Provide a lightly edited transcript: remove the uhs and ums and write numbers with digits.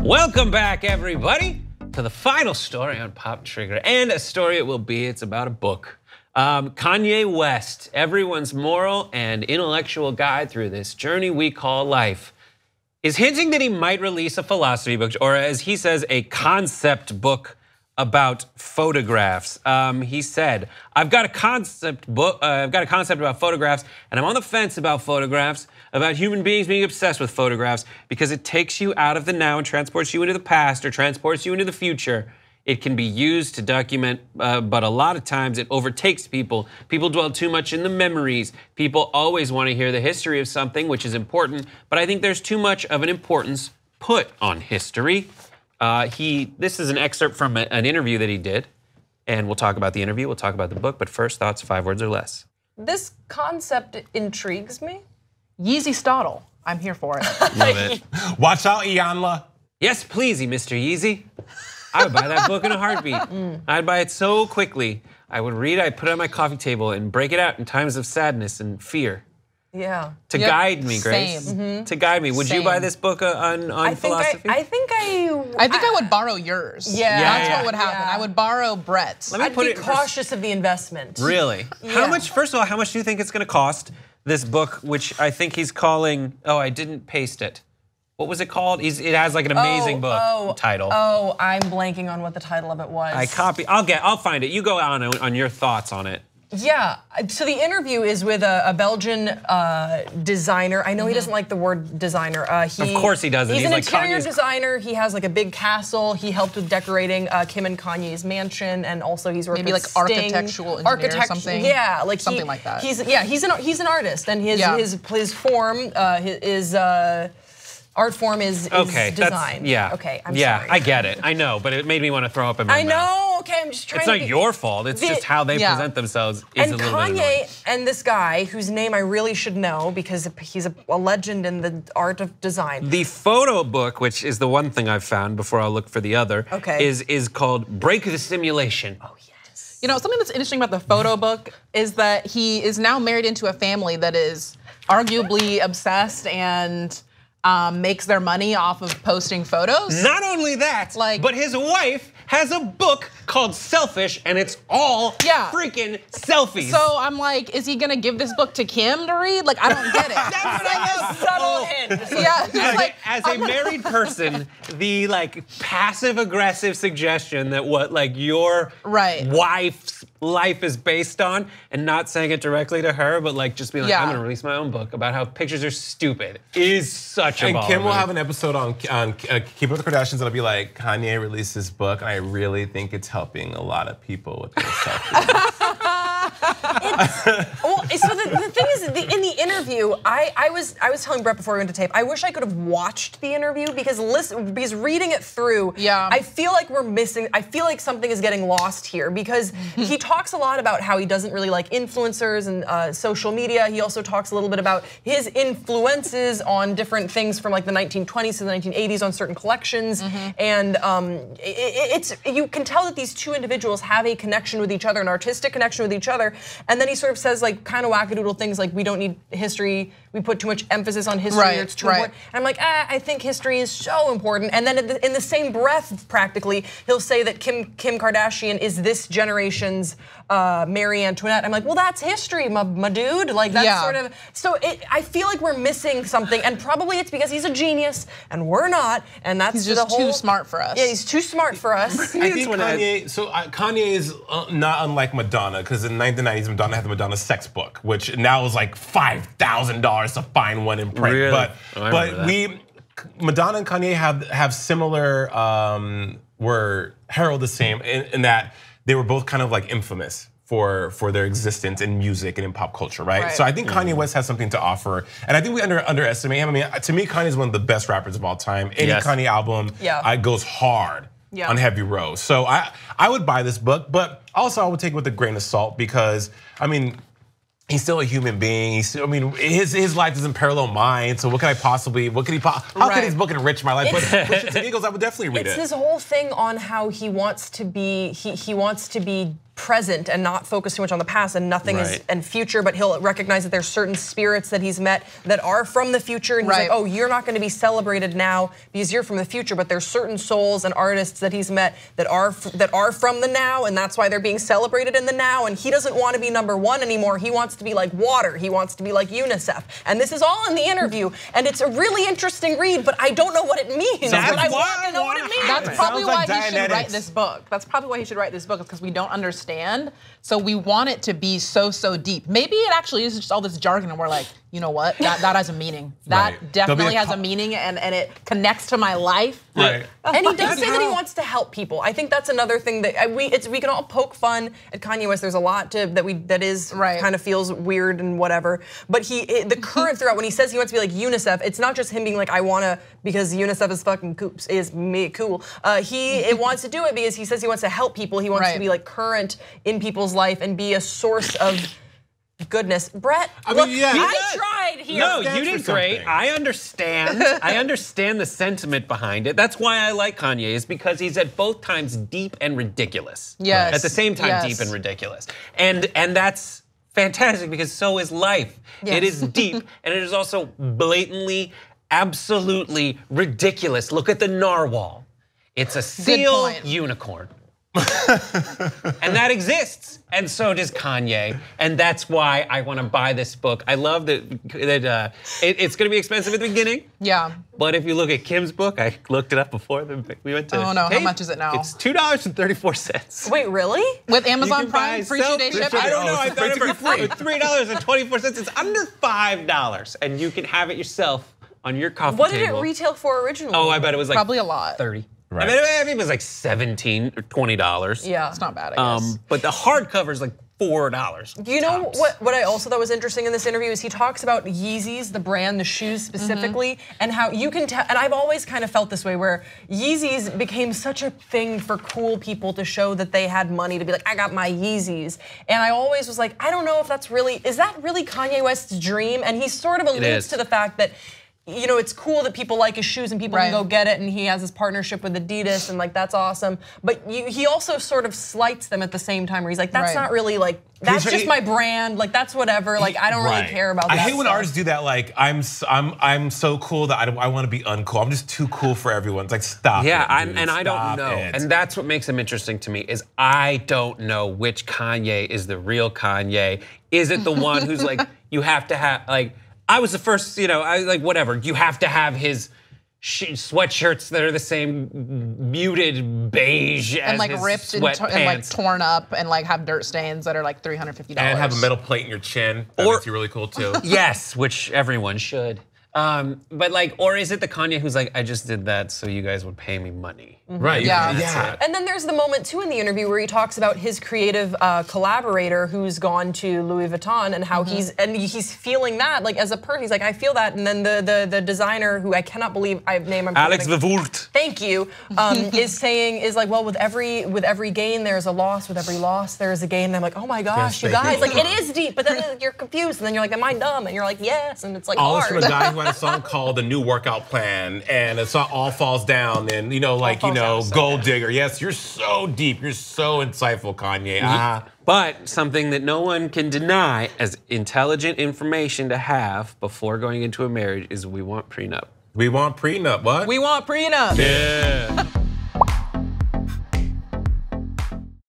Welcome back, everybody, to the final story on Pop Trigger, and a story it will be. It's about a book. Kanye West, everyone's moral and intellectual guide through this journey we call life, is hinting that he might release a philosophy book, or as he says, a concept book about photographs. He said, I've got a concept about photographs, and I'm on the fence about photographs, about human beings being obsessed with photographs, because it takes you out of the now and transports you into the past or transports you into the future. It can be used to document, but a lot of times it overtakes people. People dwell too much in the memories. People always want to hear the history of something, which is important, but I think there's too much of an importance put on history. This is an excerpt from an interview that he did, and we'll talk about the interview, we'll talk about the book, but first, thoughts, 5 words or less. This concept intrigues me. Yeezy Stottle, I'm here for it. Love it. Watch out, Iyanla. Yes, please, Mr. Yeezy. I would buy that book in a heartbeat. I'd buy it so quickly. I would read it, I'd put it on my coffee table and break it out in times of sadness and fear. Yeah. To guide me, Grace. Same. To guide me. Would you buy this book on philosophy? I think I would borrow yours. Yeah. That's what would happen. Yeah. I would borrow Brett's. I'd be cautious of the investment. Really? Yeah. How much, first of all, how much do you think it's gonna cost, this book, which I think he's calling, oh, I didn't paste it. What was it called? It has like an amazing book title. Oh, I'm blanking on what the title of it was. I'll find it. You go on your thoughts on it. Yeah, so the interview is with a Belgian designer. I know he doesn't like the word designer. Of course he doesn't. He's an like interior Kanye's designer. He has like a big castle. He helped with decorating Kim and Kanye's mansion, and also he's worked maybe with like Sting. architectural engineer or something. Yeah, like something like that. He's an artist, and his form art form is design. Okay, I'm sorry. I get it. I know, but it made me want to throw up in my mouth. I know. Okay, I'm just trying. It's not your fault. It's just how they present themselves is a little bit annoying. And Kanye and this guy, whose name I really should know because he's a legend in the art of design. The photo book, which is the one thing I've found before I'll look for the other, is called Break the Simulation. Oh yes. You know, something that's interesting about the photo book is that he is now married into a family that is arguably obsessed and makes their money off of posting photos. Not only that, but his wife has a book called Selfish, and it's all freaking selfies. So I'm like, is he gonna give this book to Kim to read? Like, I don't get it. That's what I love. Subtle hint. As a married person, the passive aggressive suggestion that what your wife's life is based on, and not saying it directly to her, but just being like, I'm gonna release my own book about how pictures are stupid, is such a baller. And Kim will have an episode on Keeping Up with the Kardashians that'll be like, Kanye released this book, and I really think it's helping a lot of people with their selfies. So the thing is, in the interview, I was telling Brett before we went to tape, I wish I could have watched the interview because reading it through, I feel like we're missing. I feel like something is getting lost here because he talks a lot about how he doesn't really like influencers and social media. He also talks a little bit about his influences on different things from like the 1920s to the 1980s on certain collections, and you can tell that these two individuals have a connection with each other, an artistic connection with each other, and then he sort of says kind of wackadoodle things like we don't need history, we put too much emphasis on history, or it's too important. And I'm like, I think history is so important. And then in the same breath, practically, he'll say that Kim Kardashian is this generation's Marie Antoinette. I'm like, well, that's history, my dude. Like that's sort of, so I feel like we're missing something, and probably it's because he's a genius and we're not, and that's he's just too smart for us. Yeah, he's too smart for us. I think Kanye is not unlike Madonna, because in the 1990s, Madonna had the Madonna sex book, which now is like $5,000 to find one in print. Really? But Madonna and Kanye have similar, were heralded the same in that they were both kind of like infamous for their existence in music and in pop culture, right? So I think Kanye West has something to offer, and I think we underestimate him. I mean, to me, Kanye is one of the best rappers of all time. Any Kanye album goes hard on Heavy Row. So I would buy this book, but also I would take it with a grain of salt because, I mean, he's still a human being. His life doesn't parallel mine. So how could his book enrich my life? But Shits and Giggles, I would definitely read it. It's his whole thing on how he wants to be. He wants to be present and not focus too much on the past, and nothing is and future, but he'll recognize that there's certain spirits that he's met that are from the future, and he's like, oh, you're not going to be celebrated now because you're from the future, but there's certain souls and artists that he's met that are from the now, and that's why they're being celebrated in the now, and he doesn't want to be #1 anymore. He wants to be like water. He wants to be like UNICEF, and this is all in the interview, and it's a really interesting read, but I don't know what it means. That's but I want to know what it means. That's probably why he should write this book. That's probably why he should write this book, is because we don't understand. So we want it to be so deep. Maybe it actually is just all this jargon and we're like, you know what? That has a meaning. That definitely has a meaning and it connects to my life. Right. And he does say that he wants to help people. I think that's another thing that we can all poke fun at Kanye West. There's a lot that kind of feels weird and whatever. But the current throughout, when he says he wants to be like UNICEF, it's not just him being like, I wanna, because UNICEF is fucking cool. He wants to do it because he says he wants to help people. He wants to be like current in people's life and be a source of goodness. Brett, I tried here. No, you did great. I understand. I understand the sentiment behind it. That's why I like Kanye, is because he's at both times deep and ridiculous. Yes. At the same time, deep and ridiculous. And that's fantastic because so is life. Yes. It is deep and it is also blatantly, absolutely ridiculous. Look at the narwhal. It's a seal unicorn. And that exists, and so does Kanye, and that's why I want to buy this book. I love that it's going to be expensive at the beginning. Yeah. But if you look at Kim's book, I looked it up before we went to. Oh no, how much is it now? It's $2.34. Wait, really? With Amazon Prime, free 2-day shipping? I don't know. I thought it was $3.24. It's under $5, and you can have it yourself on your coffee table. What did it retail for originally? Oh, I bet it was like probably a lot. 30. Right. I mean, it was like $17 or $20. Yeah, it's not bad, I guess. But the hardcover is like $4. You know what I also thought was interesting in this interview is he talks about Yeezys, the brand, the shoes specifically, and how you can tell. And I've always kind of felt this way, where Yeezys became such a thing for cool people to show that they had money, to be like, I got my Yeezys. And I always was like, I don't know if is that really Kanye West's dream? And he sort of alludes to the fact that, you know, it's cool that people like his shoes and people can go get it, and he has his partnership with Adidas, and like that's awesome. But he also sort of slights them at the same time, where he's like, that's not really like, that's just my brand, like that's whatever, like I don't really care about that. I hate when artists do that, like I'm so cool that I want to be uncool. I'm just too cool for everyone. It's like stop. Yeah, it, dude. I don't know, and that's what makes him interesting to me is I don't know which Kanye is the real Kanye. Is it the one who's like, you have to have like. I was the first, you know, whatever. You have to have his sweatshirts that are the same muted beige as and like his ripped and like torn up and like have dirt stains that are like $350. And have a metal plate in your chin. That makes you really cool too. Yes, which everyone should. But like, or is it the Kanye who's like, I just did that so you guys would pay me money? Right. Yeah. And then there's the moment too in the interview where he talks about his creative collaborator who's gone to Louis Vuitton and how he's feeling that like as a person. He's like, I feel that. And then the designer who I cannot believe I'm Alex Vavourt. Thank you. is like, well, with every gain there's a loss. With every loss there is a gain. And I'm like, oh my gosh, you guys, like it is deep. But then you're confused, and then you're like, am I dumb? And you're like, yes. And it's like all hard. From a guy who had a song called "The New Workout Plan," and the song "All Falls Down," and Gold Digger. Yes, you're so deep. You're so insightful, Kanye. But something that no one can deny as intelligent information to have before going into a marriage is we want prenup. We want prenup. What? We want prenup. Yeah.